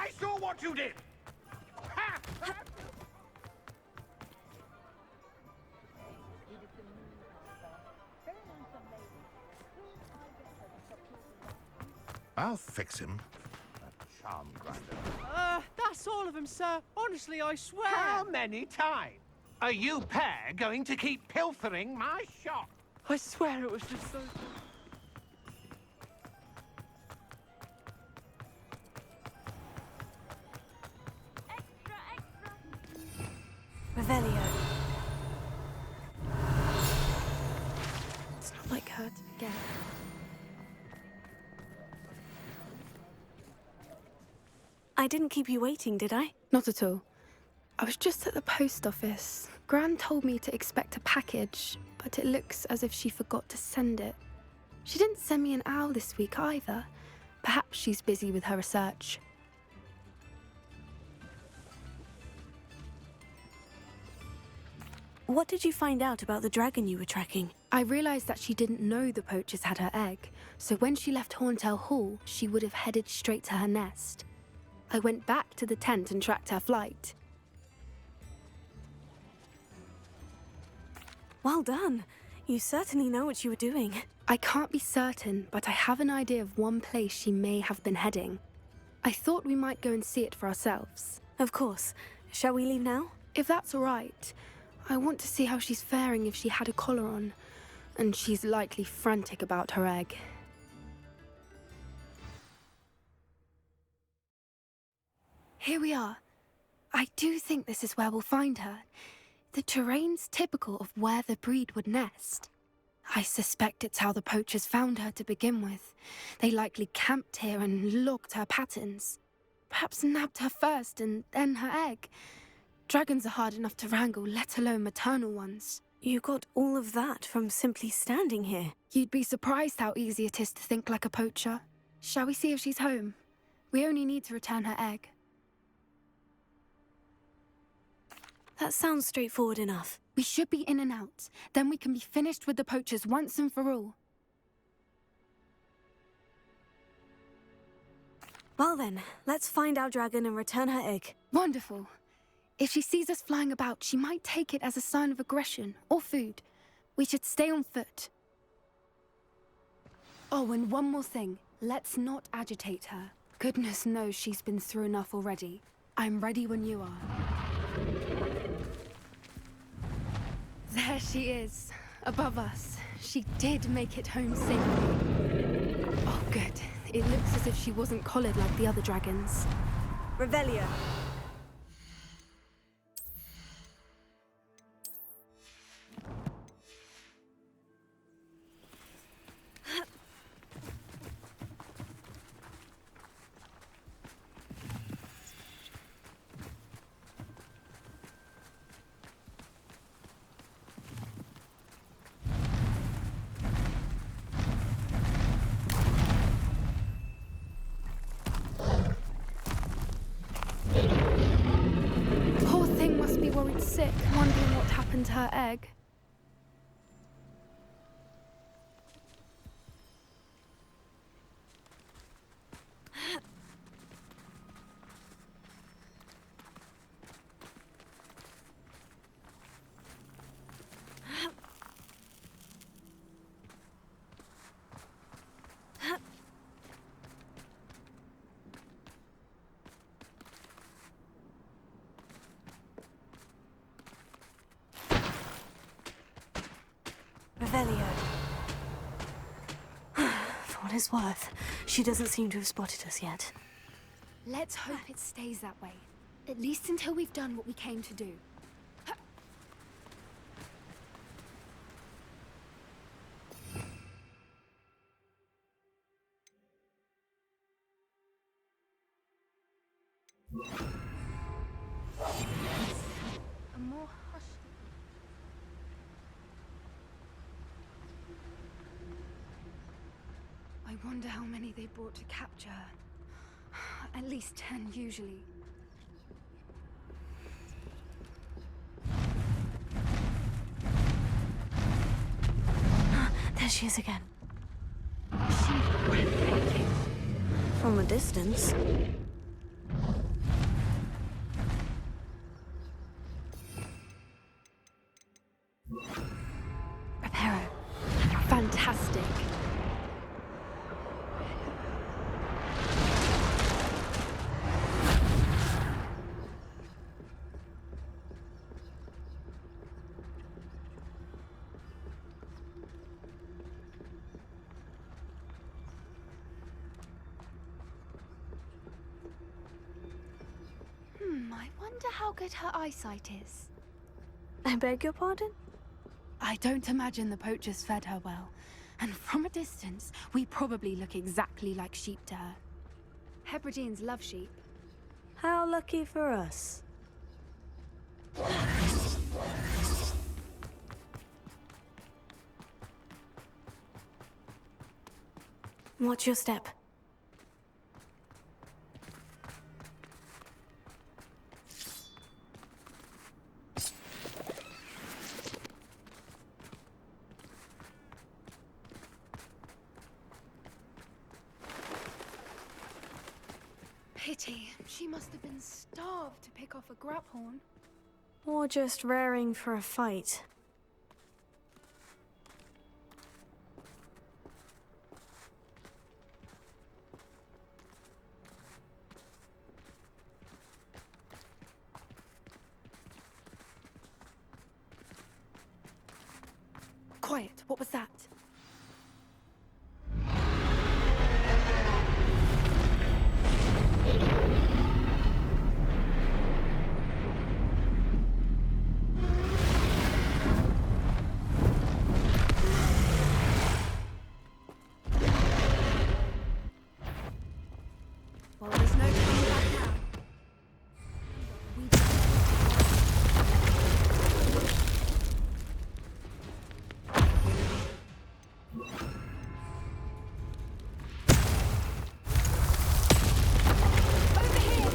I saw what you did! Ha! I'll fix him. A charm grinder. That's all of them, sir. Honestly, I swear. How many times are you pair going to keep pilfering my shop? I swear it was just so... Revelio. It's not like her to get. I didn't keep you waiting, did I? Not at all. I was just at the post office. Gran told me to expect a package, but it looks as if she forgot to send it. She didn't send me an owl this week either. Perhaps she's busy with her research. What did you find out about the dragon you were tracking? I realized that she didn't know the poachers had her egg, so when she left Horntail Hall, she would have headed straight to her nest. I went back to the tent and tracked her flight. Well done. You certainly know what you were doing. I can't be certain, but I have an idea of one place she may have been heading. I thought we might go and see it for ourselves. Of course. Shall we leave now? If that's all right. I want to see how she's faring if she had a collar on, and she's likely frantic about her egg. Here we are. I do think this is where we'll find her. The terrain's typical of where the breed would nest. I suspect it's how the poachers found her to begin with. They likely camped here and logged her patterns. Perhaps nabbed her first and then her egg. Dragons are hard enough to wrangle, let alone maternal ones. You got all of that from simply standing here. You'd be surprised how easy it is to think like a poacher. Shall we see if she's home? We only need to return her egg. That sounds straightforward enough. We should be in and out. Then we can be finished with the poachers once and for all. Well then, let's find our dragon and return her egg. Wonderful. If she sees us flying about, she might take it as a sign of aggression or food. We should stay on foot. Oh, and one more thing. Let's not agitate her. Goodness knows she's been through enough already. I'm ready when you are. There she is, above us. She did make it home safely. Oh, good. It looks as if she wasn't collared like the other dragons. Revelio. Poor thing must be worried sick, wondering what happened to her egg. Revelio. For what it's worth, she doesn't seem to have spotted us yet. Let's hope it stays that way. At least until we've done what we came to do. A more hushed. I wonder how many they brought to capture her. At least 10 usually. There she is again. She's breathtaking. From a distance. I wonder how good her eyesight is. I beg your pardon? I don't imagine the poachers fed her well. And from a distance, we probably look exactly like sheep to her. Hebrideans love sheep. How lucky for us. Watch your step. Pity. She must have been starved to pick off a graphorn. Or just raring for a fight. Quiet. What was that? Well, there's no turning back now. Over here!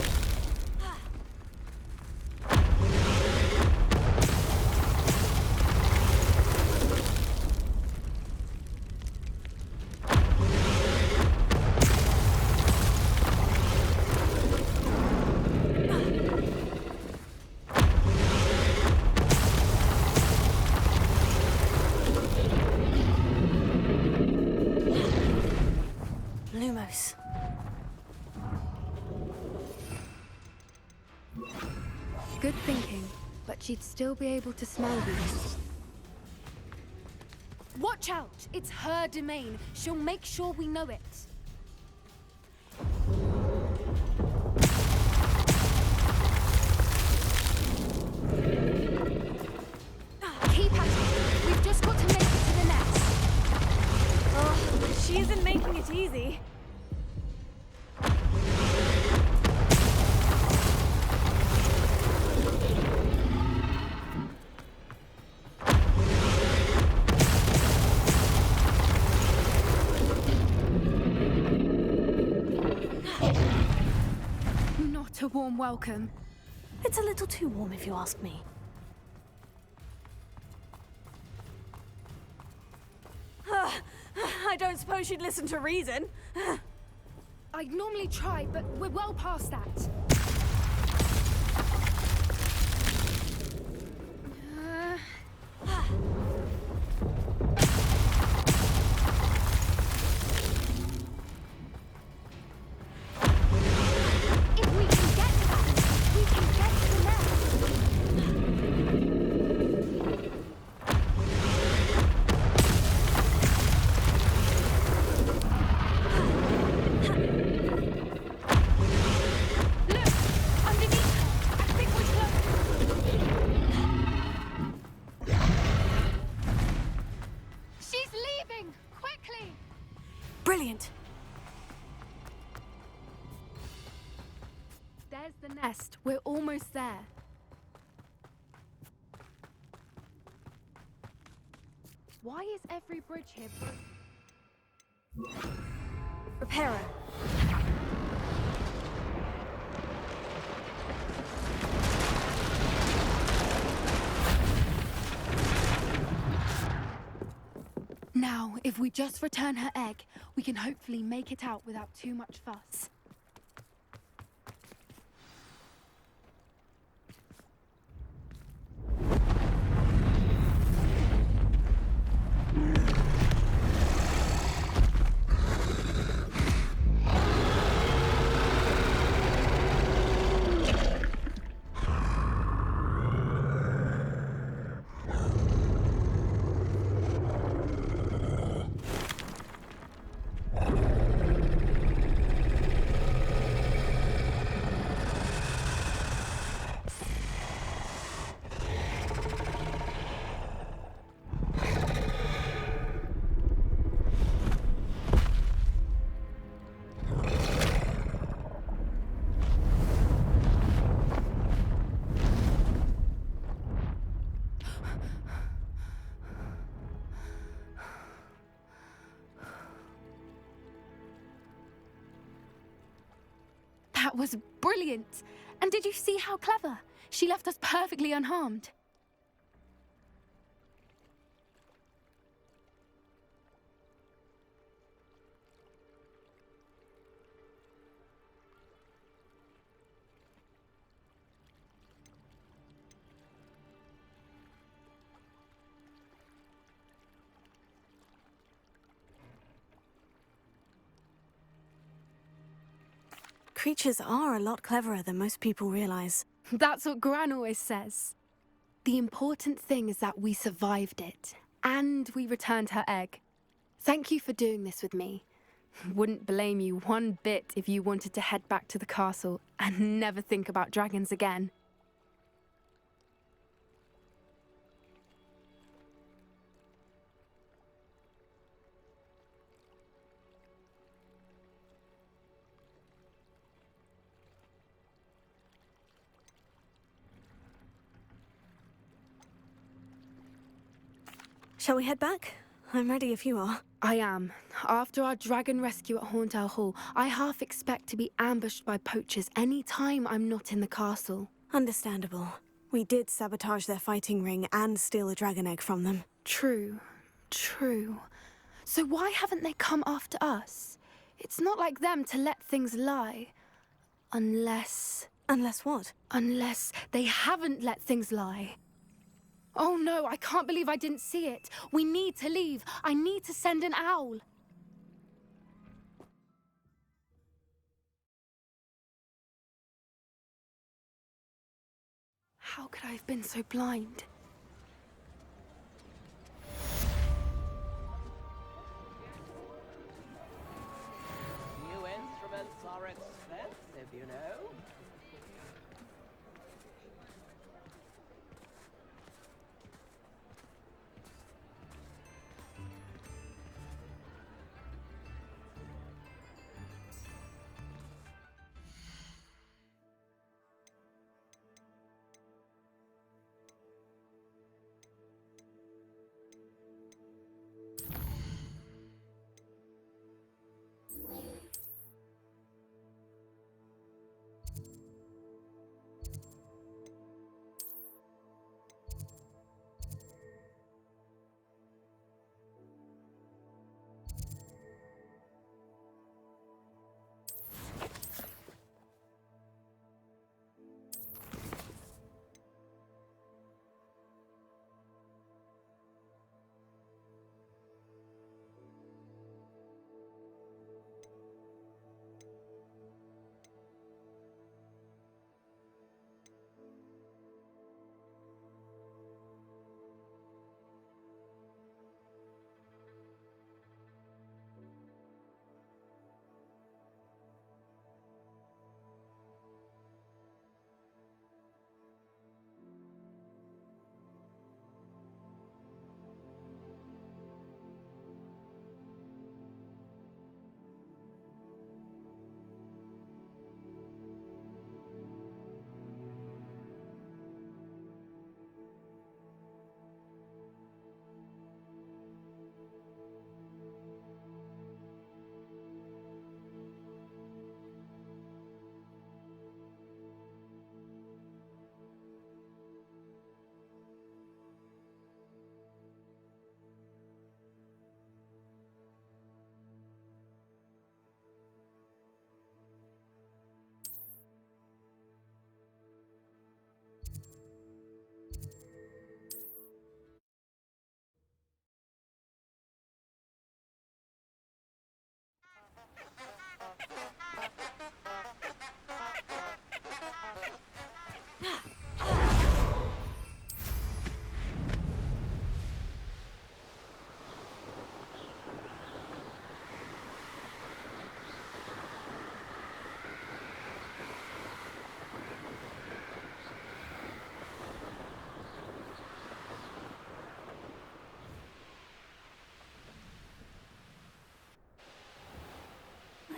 Lumos. Good thinking, but she'd still be able to smell these. Watch out! It's her domain. She'll make sure we know it. Keep at it. We've just got to make it to the nest. Oh, she isn't making it easy. Not a warm welcome. It's a little too warm if you ask me. I don't suppose she'd listen to reason. I'd normally try, but we're well past that. If we can get to that, we can get to the Look! Underneath her! I think we're close! She's leaving! Quickly! Brilliant. There's the nest. We're almost there. Why is every bridge here broken? Repairer. Now, if we just return her egg, we can hopefully make it out without too much fuss. That was brilliant. And did you see how clever? She left us perfectly unharmed. Creatures are a lot cleverer than most people realize. That's what Gran always says. The important thing is that we survived it, and we returned her egg. Thank you for doing this with me. Wouldn't blame you one bit if you wanted to head back to the castle and never think about dragons again. Shall we head back? I'm ready if you are. I am. After our dragon rescue at Horndale Hall, I half expect to be ambushed by poachers any time I'm not in the castle. Understandable. We did sabotage their fighting ring and steal a dragon egg from them. True. So why haven't they come after us? It's not like them to let things lie. Unless what? Unless they haven't let things lie. Oh no, I can't believe I didn't see it. We need to leave. I need to send an owl. How could I have been so blind? New instruments are expensive, you know.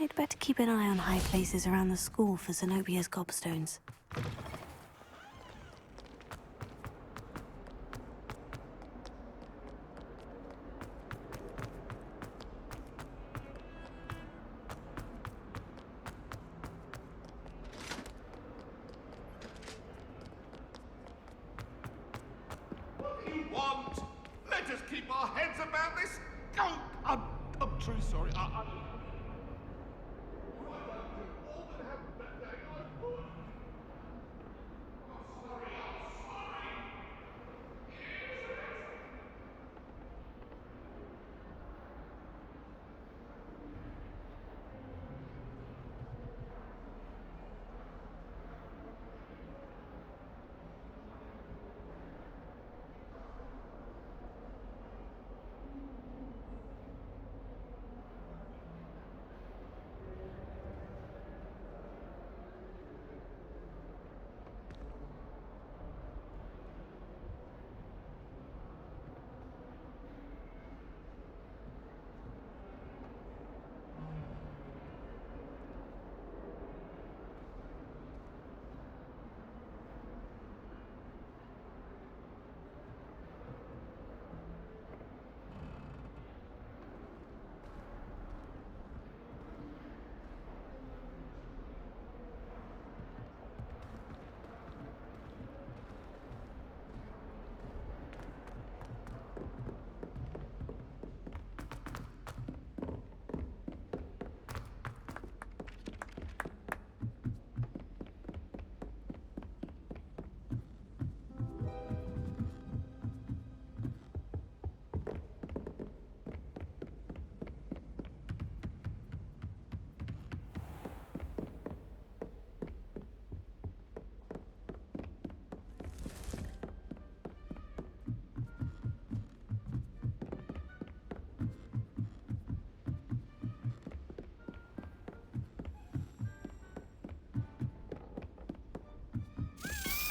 I'd better keep an eye on high places around the school for Zenobia's gobstones. just keep our heads about this? Oh, I'm truly sorry.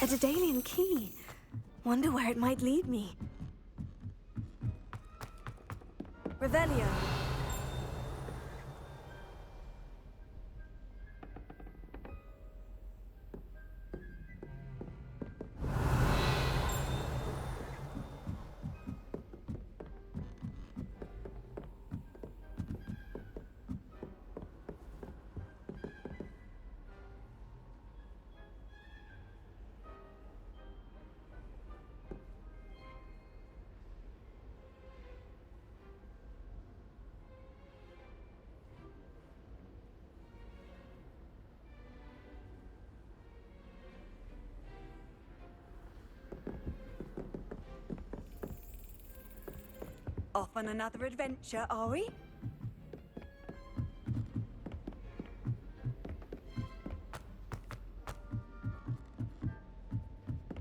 A Daedalian key. Wonder where it might lead me. Revelio. Off on another adventure, are we?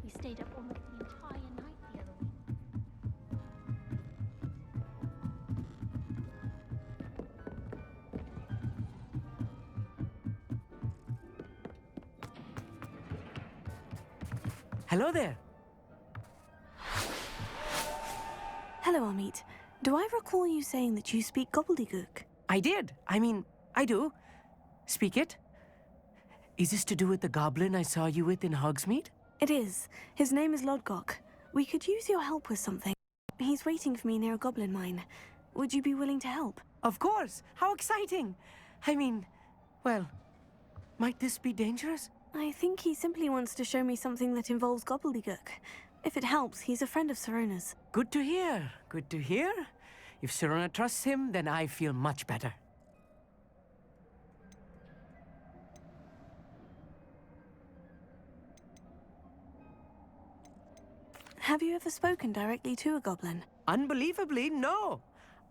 We stayed up almost the entire night the other week. Hello there. Hello, Amit. Do I recall you saying that you speak gobbledygook? I did. I mean, I do. Speak it. Is this to do with the goblin I saw you with in Hogsmeade? It is. His name is Lodgok. We could use your help with something. He's waiting for me near a goblin mine. Would you be willing to help? Of course. How exciting. I mean, well, might this be dangerous? I think he simply wants to show me something that involves gobbledygook. If it helps, he's a friend of Sirona's. Good to hear. Good to hear. If Sirona trusts him, then I feel much better. Have you ever spoken directly to a goblin? Unbelievably, no.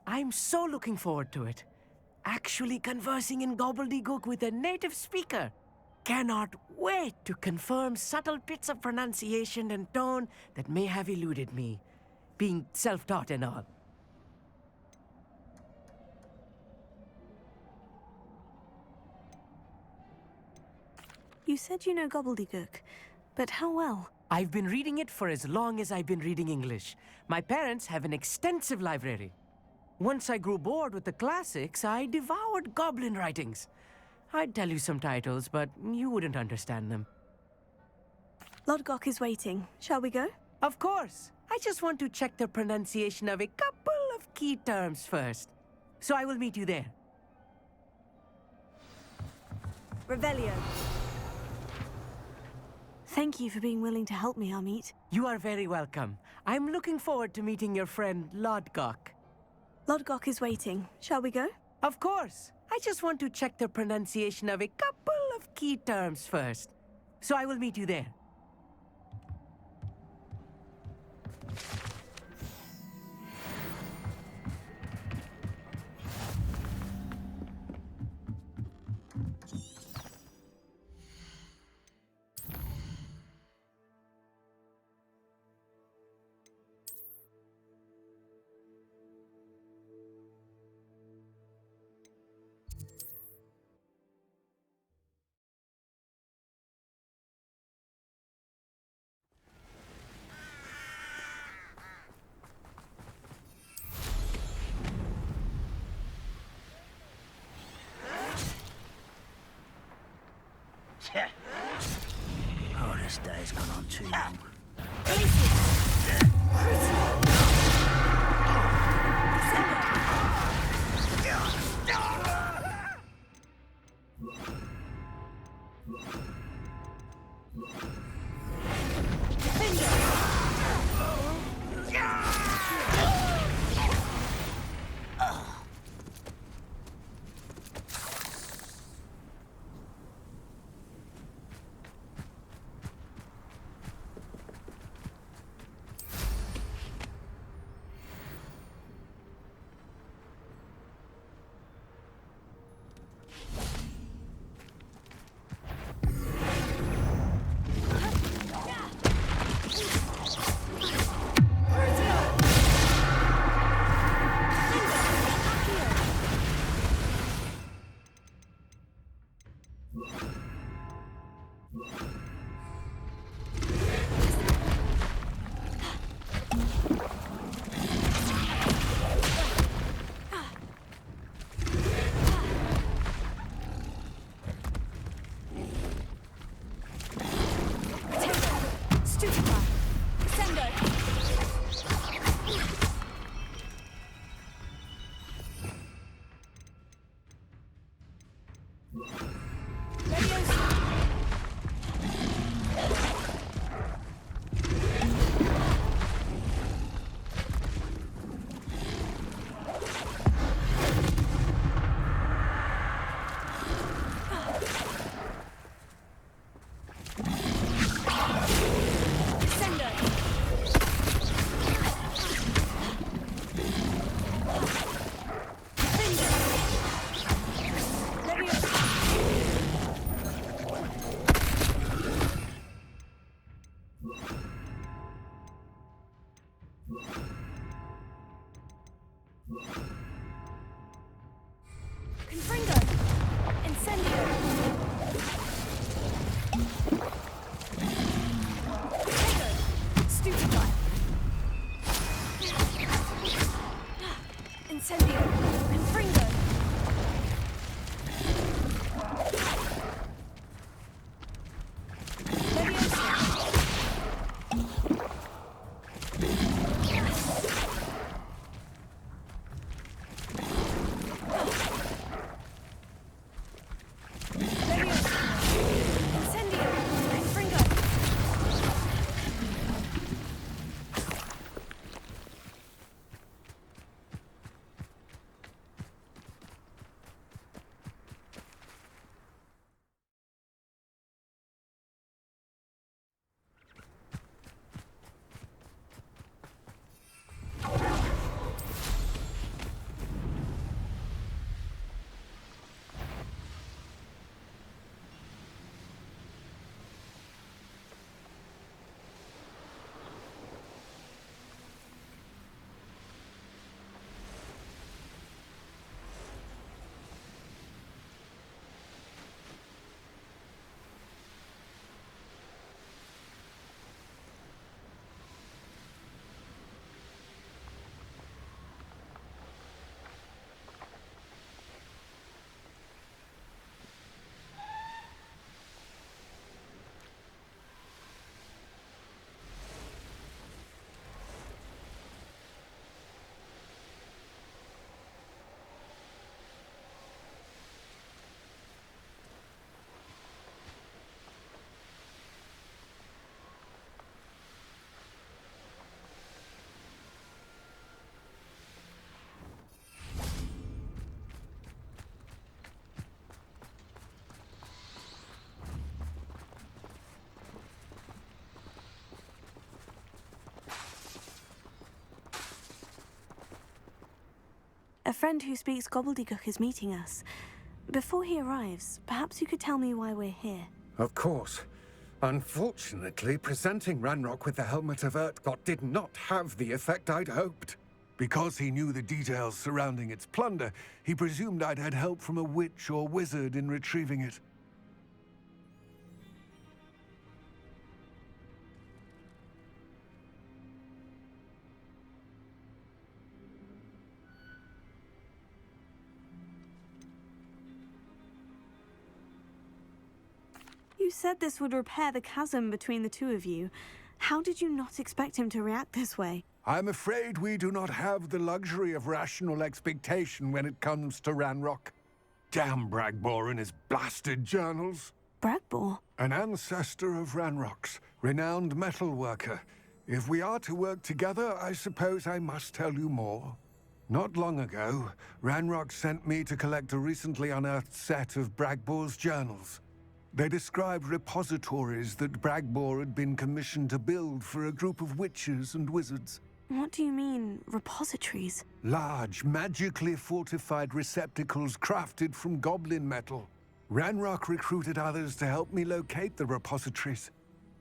I'm so looking forward to it. Actually conversing in gobbledygook with a native speaker. Cannot wait to confirm subtle bits of pronunciation and tone that may have eluded me, being self-taught and all. You said you know gobbledygook, but how well? I've been reading it for as long as I've been reading English. My parents have an extensive library. Once I grew bored with the classics, I devoured goblin writings. I'd tell you some titles, but you wouldn't understand them. Lodgok is waiting. Shall we go? Of course. I just want to check the pronunciation of a couple of key terms first. So I will meet you there. Revelio. Thank you for being willing to help me, Amit. You are very welcome. I'm looking forward to meeting your friend Lodgok. Lodgok is waiting. Shall we go? Of course. I just want to check the pronunciation of a couple of key terms first. So I will meet you there. Oh, this day's gone on too long. A friend who speaks gobbledygook is meeting us. Before he arrives, perhaps you could tell me why we're here. Of course. Unfortunately, presenting Ranrock with the Helmet of Urtkot did not have the effect I'd hoped. Because he knew the details surrounding its plunder, he presumed I'd had help from a witch or wizard in retrieving it. You said this would repair the chasm between the two of you. How did you not expect him to react this way? I'm afraid we do not have the luxury of rational expectation when it comes to Ranrock. Damn Bragbor and his blasted journals. Bragbor? An ancestor of Ranrock's, renowned metalworker. If we are to work together, I suppose I must tell you more. Not long ago, Ranrock sent me to collect a recently unearthed set of Bragbor's journals. They described repositories that Bragbor had been commissioned to build for a group of witches and wizards. What do you mean, repositories? Large, magically fortified receptacles crafted from goblin metal. Ranrock recruited others to help me locate the repositories.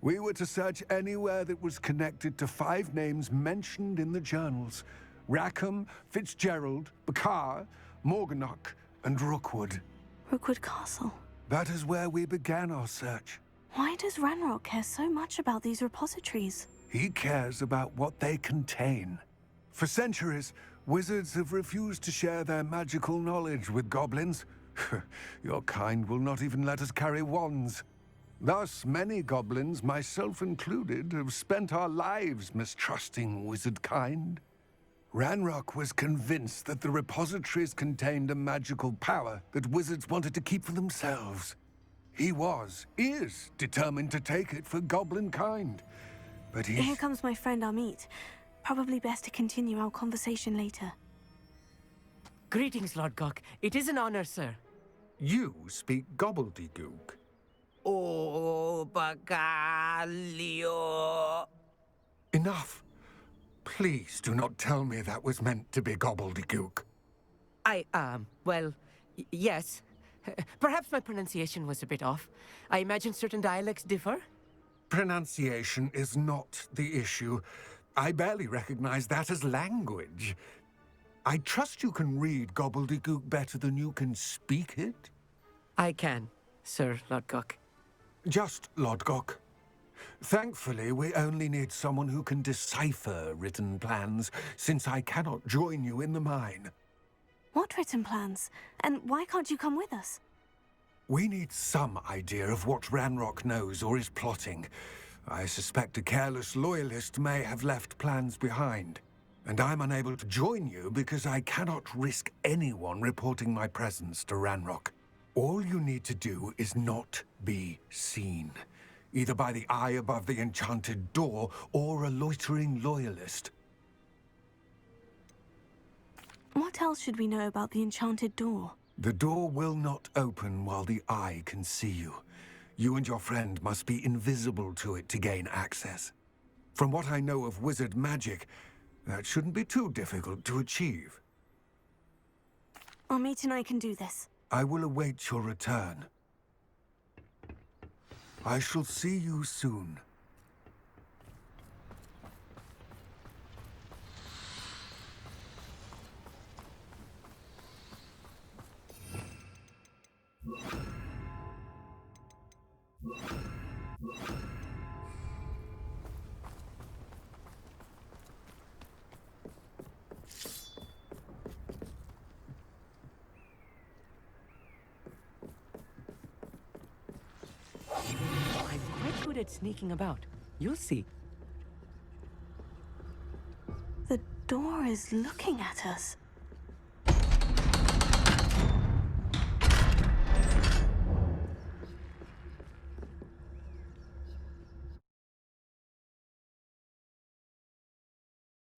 We were to search anywhere that was connected to 5 names mentioned in the journals: Rackham, Fitzgerald, Bakar, Morganach, and Rookwood. Rookwood Castle. That is where we began our search. Why does Ranrock care so much about these repositories? He cares about what they contain. For centuries, wizards have refused to share their magical knowledge with goblins. Your kind will not even let us carry wands. Thus, many goblins, myself included, have spent our lives mistrusting wizard kind. Ranrock was convinced that the repositories contained a magical power that wizards wanted to keep for themselves. He is determined to take it for goblin kind. But Here comes my friend Amit. Probably best to continue our conversation later. Greetings, Lord Gok. It is an honor, sir. You speak gobbledygook. Oh, Bagalio. Enough. Please do not tell me that was meant to be gobbledygook. Yes. Perhaps my pronunciation was a bit off. I imagine certain dialects differ. Pronunciation is not the issue. I barely recognize that as language. I trust you can read gobbledygook better than you can speak it? I can, Sir Lodgok. Just Lodgok. Thankfully, we only need someone who can decipher written plans, since I cannot join you in the mine. What written plans? And why can't you come with us? We need some idea of what Ranrock knows or is plotting. I suspect a careless loyalist may have left plans behind. And I'm unable to join you because I cannot risk anyone reporting my presence to Ranrock. All you need to do is not be seen, either by the eye above the enchanted door or a loitering loyalist. What else should we know about the enchanted door? The door will not open while the eye can see you. You and your friend must be invisible to it to gain access. From what I know of wizard magic, that shouldn't be too difficult to achieve. Amit and I can do this. I will await your return. I shall see you soon. I'm quite good at sneaking about. You'll see. The door is looking at us.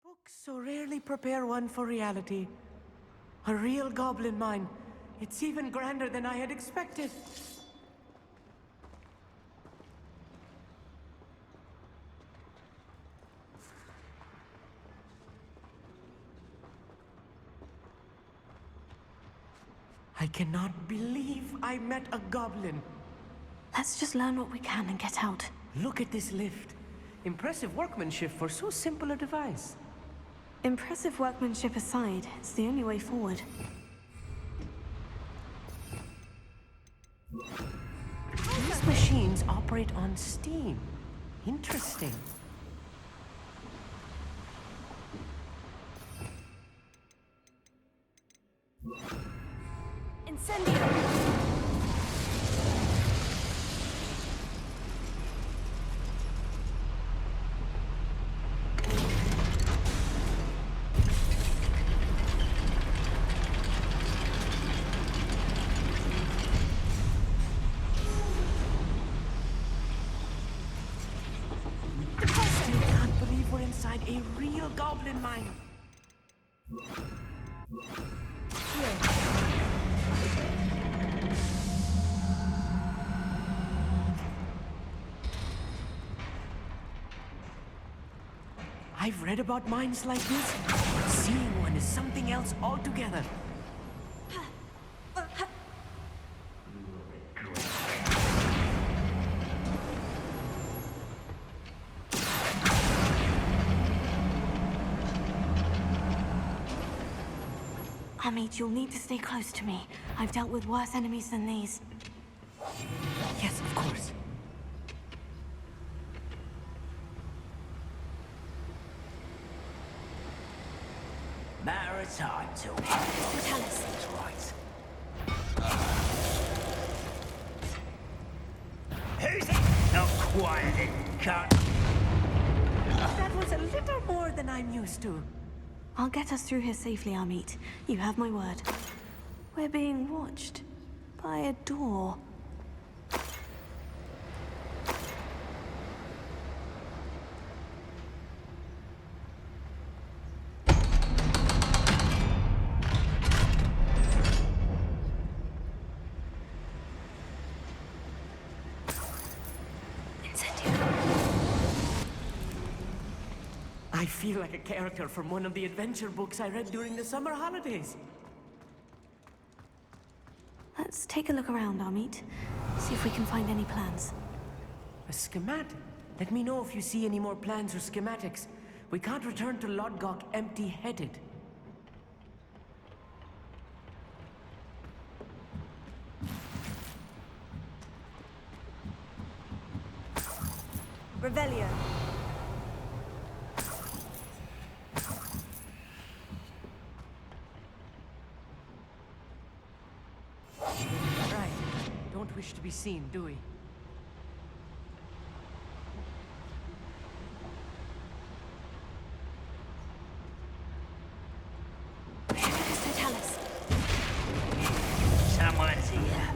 Books so rarely prepare one for reality. A real goblin mine. It's even grander than I had expected. I cannot believe I met a goblin. Let's just learn what we can and get out. Look at this lift. Impressive workmanship for so simple a device. Impressive workmanship aside, it's the only way forward. These machines operate on steam. Interesting. Incendio! I can't believe we're inside a real goblin mine. I've read about mines like this, but seeing one is something else altogether. Amit, you'll need to stay close to me. I've dealt with worse enemies than these. Yes, of course. Matter of time till Vitalis is right. Who's it? Not quite a little cut. That was a little more than I'm used to. I'll get us through here safely, Amit. You have my word. We're being watched by a door. I feel like a character from one of the adventure books I read during the summer holidays. Let's take a look around, Amit. See if we can find any plans. A schematic? Let me know if you see any more plans or schematics. We can't return to Lodgok empty-headed. Revelio. Right. Don't wish to be seen, do we? Vitalis. Someone's here.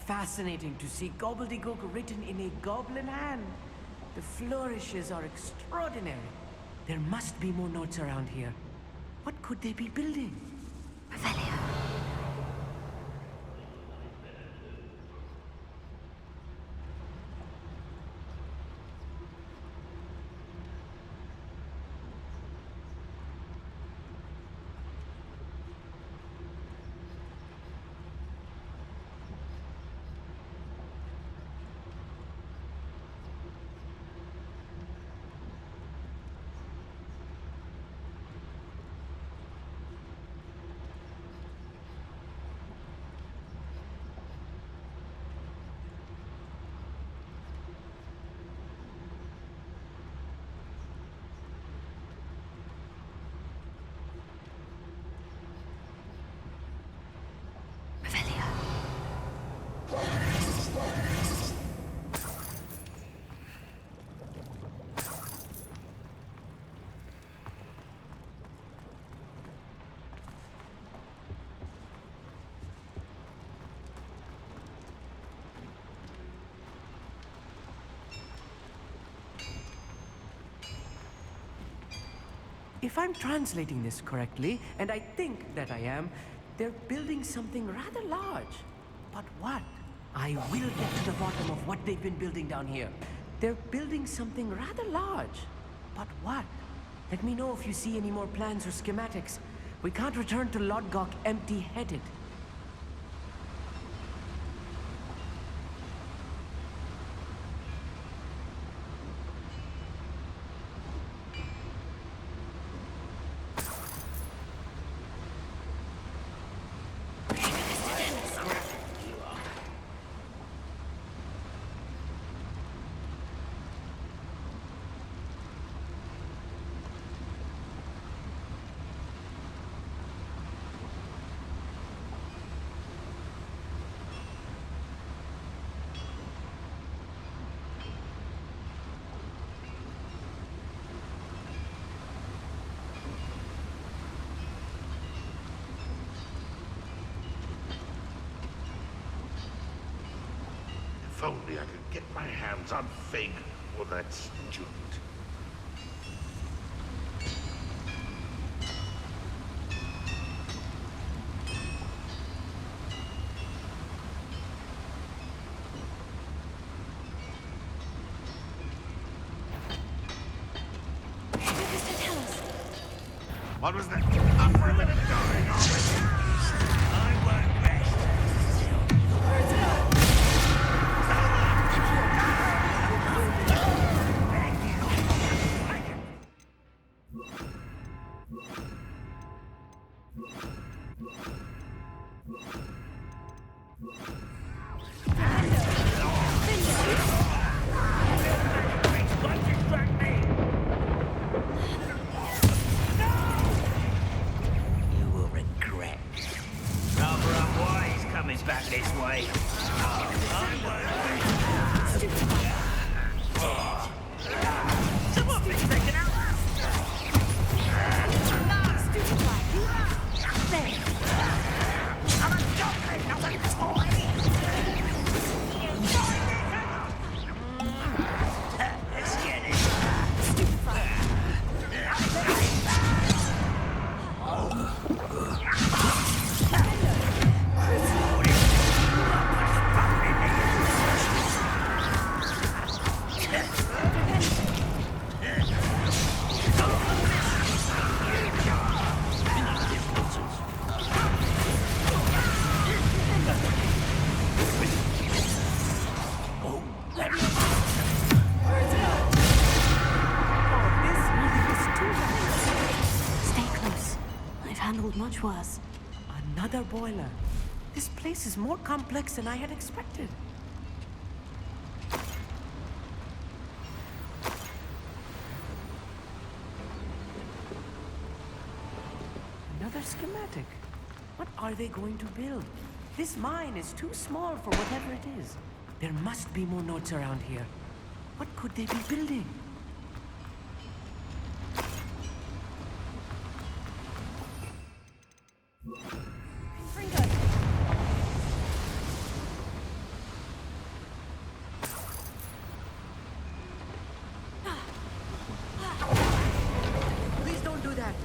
Fascinating to see gobbledygook written in a goblin hand. The flourishes are extraordinary. There must be more notes around here. What could they be building? Revelio. If I'm translating this correctly, and I think that I am, they're building something rather large. But what? I will get to the bottom of what they've been building down here. They're building something rather large. But what? Let me know if you see any more plans or schematics. We can't return to Lodgok empty-headed. If only I could get my hands on Fig or that student. What was that? Up for a minute, darling. I won't rest. You will regret. Rather unwise coming back this way. Someone been taken out. I'm a jockey, not a toy. Let's get it. Stay close. I've handled much worse. Another boiler. This place is more complex than I had expected. Another schematic. What are they going to build? This mine is too small for whatever it is. There must be more notes around here. What could they be building? Please don't do that.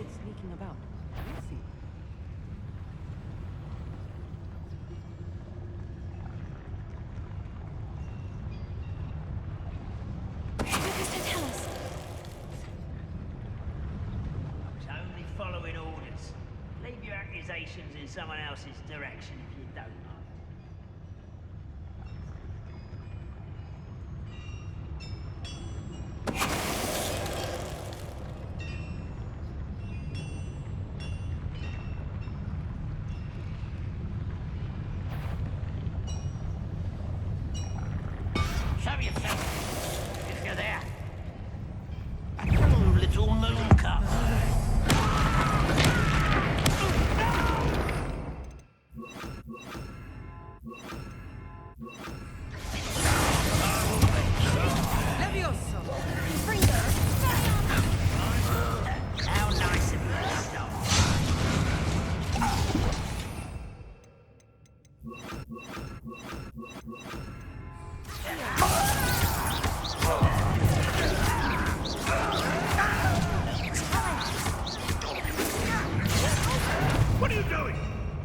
It's sneaking about. Let's see. Tell us. It's only following orders. Leave your accusations in someone else's direction if you don't know.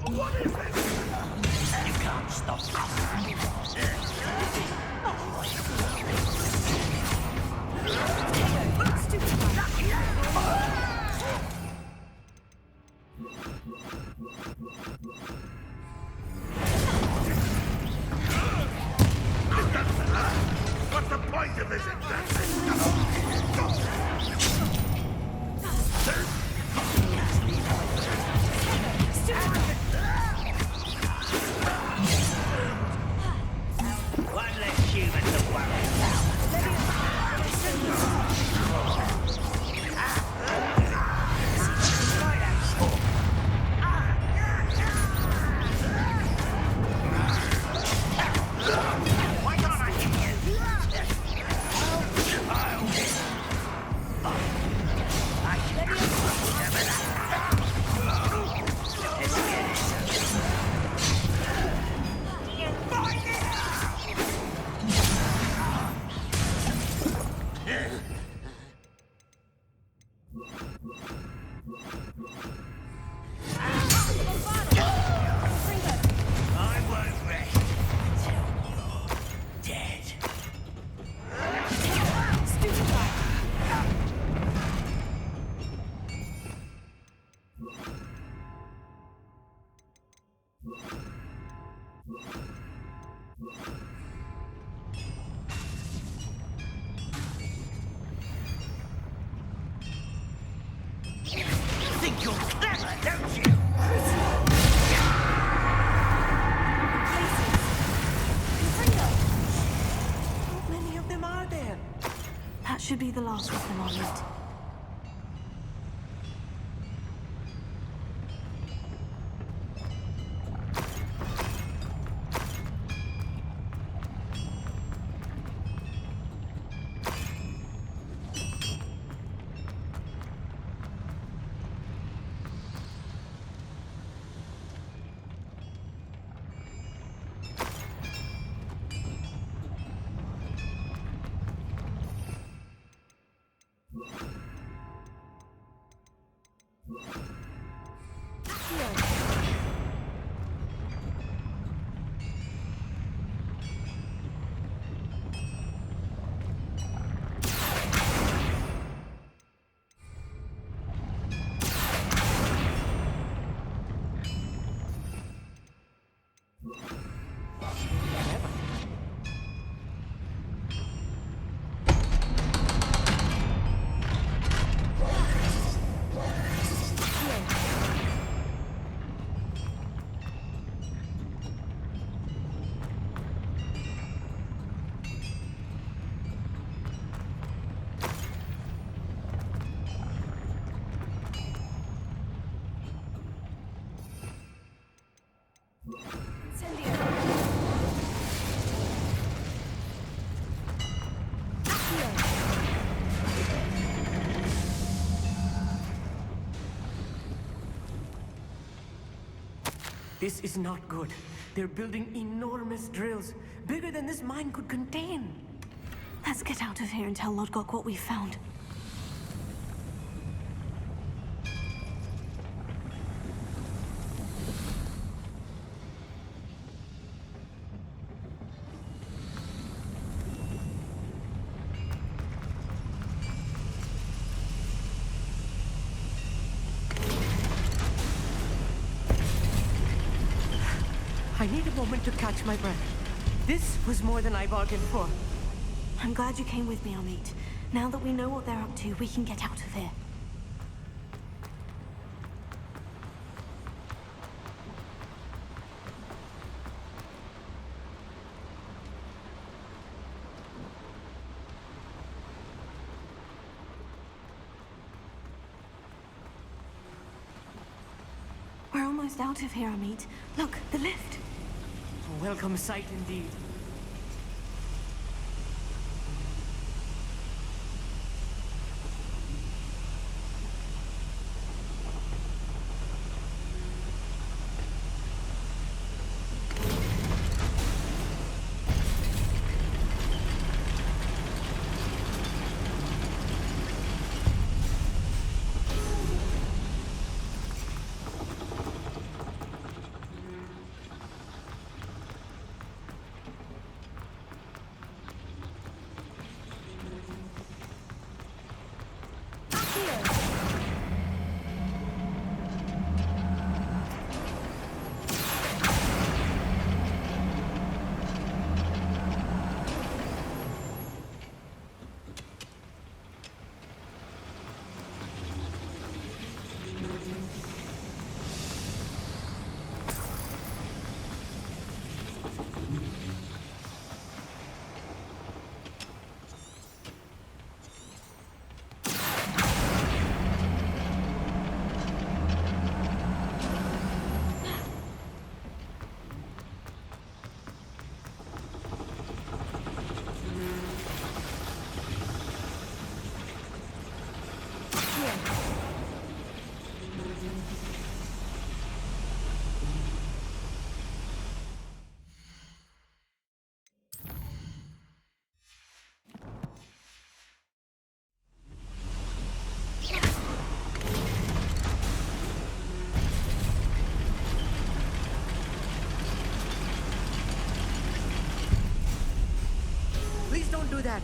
What is this? You can't stop us. What's the point of this exactly? One less human to worry about. Why can't I hit you? I won't rest till you're dead. Think you're clever, don't you? How many of them are there? That should be the last of them, Armit. This is not good. They're building enormous drills, bigger than this mine could contain. Let's get out of here and tell Lodgok what we found. I need a moment to catch my breath. This was more than I bargained for. I'm glad you came with me, Armit. Now that we know what they're up to, we can get out of here. We're almost out of here, Armit. Look, the lift. A welcome sight indeed. that.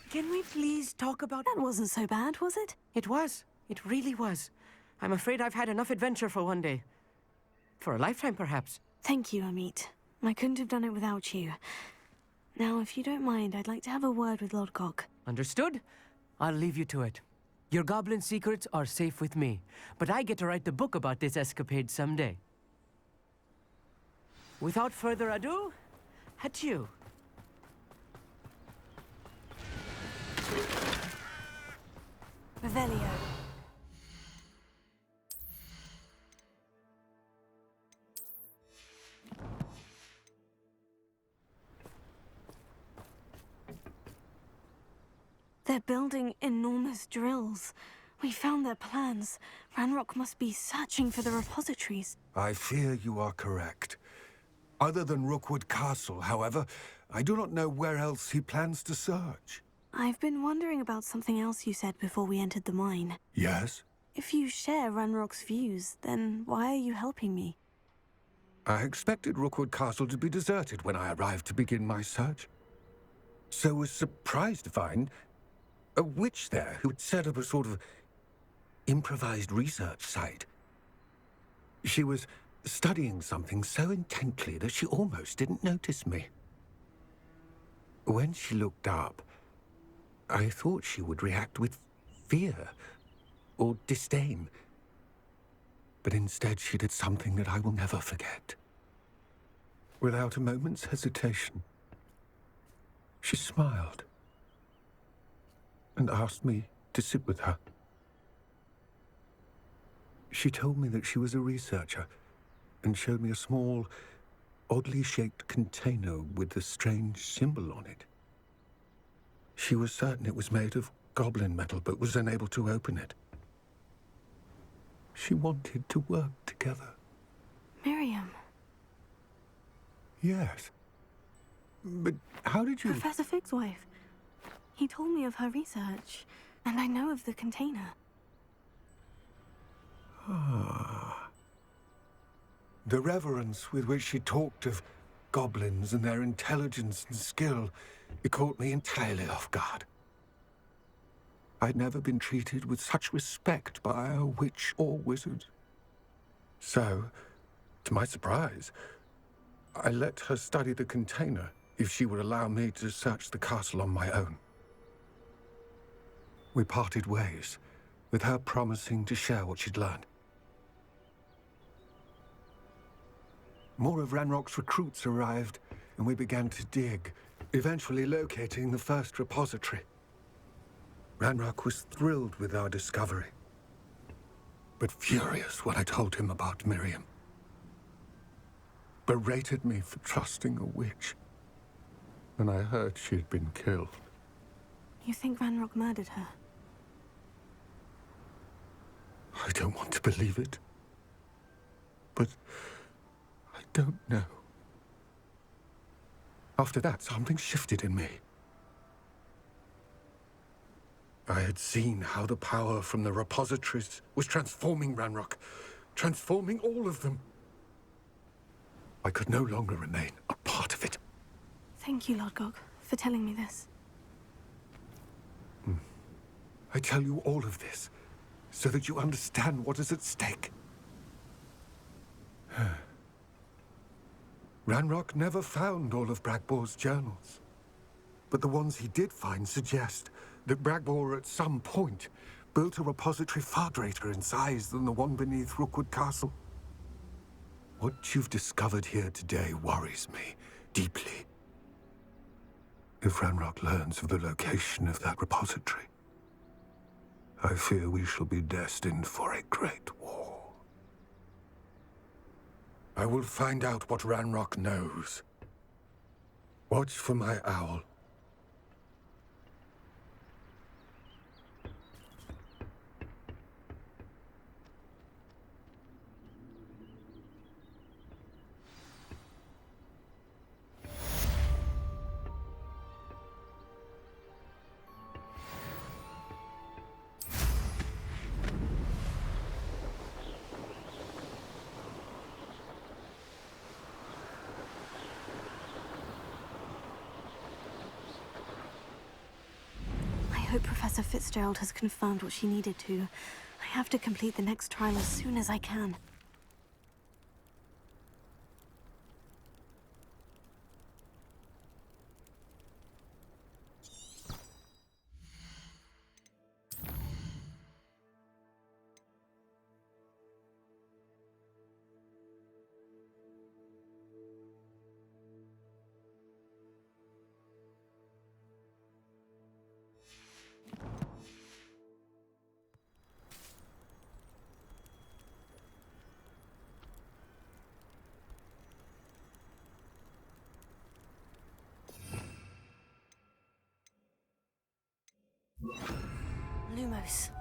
Can we please talk about... That wasn't so bad, was it? It was. It really was. I'm afraid I've had enough adventure for one day. For a lifetime, perhaps. Thank you, Amit. I couldn't have done it without you. Now, if you don't mind, I'd like to have a word with Lodgok. Understood? I'll leave you to it. Your goblin secrets are safe with me, but I get to write the book about this escapade someday. Without further ado, adieu. Revelio. They're building enormous drills. We found their plans. Ranrock must be searching for the repositories. I fear you are correct. Other than Rookwood Castle, however, I do not know where else he plans to search. I've been wondering about something else you said before we entered the mine. Yes? If you share Ranrock's views, then why are you helping me? I expected Rookwood Castle to be deserted when I arrived to begin my search. So was surprised to find a witch there who had set up a sort of improvised research site. She was studying something so intently that she almost didn't notice me. When she looked up, I thought she would react with fear or disdain. But instead she did something that I will never forget. Without a moment's hesitation, she smiled and asked me to sit with her. She told me that she was a researcher and showed me a small, oddly shaped container with a strange symbol on it. She was certain it was made of goblin metal, but was unable to open it. She wanted to work together. Miriam. Yes. But how did you... Professor Fig's wife. He told me of her research, and I know of the container. Ah. The reverence with which she talked of goblins and their intelligence and skill, it caught me entirely off guard. I'd never been treated with such respect by a witch or wizard. So, to my surprise, I let her study the container if she would allow me to search the castle on my own. We parted ways, with her promising to share what she'd learned. More of Ranrock's recruits arrived, and we began to dig, eventually locating the first repository. Ranrock was thrilled with our discovery, but furious when I told him about Miriam. Berated me for trusting a witch, and I heard she'd been killed. You think Ranrock murdered her? I don't want to believe it, but I don't know. After that, something shifted in me. I had seen how the power from the repositories was transforming Ranrock, transforming all of them. I could no longer remain a part of it. Thank you, Lodgok, for telling me this. I tell you all of this so that you understand what is at stake. Ranrock never found all of Bragbor's journals, but the ones he did find suggest that Bragbor at some point built a repository far greater in size than the one beneath Rookwood Castle. What you've discovered here today worries me deeply. If Ranrock learns of the location of that repository, I fear we shall be destined for a great war. I will find out what Ranrock knows. Watch for my owl. hope Professor Fitzgerald has confirmed what she needed to. I have to complete the next trial as soon as I can. Lumos.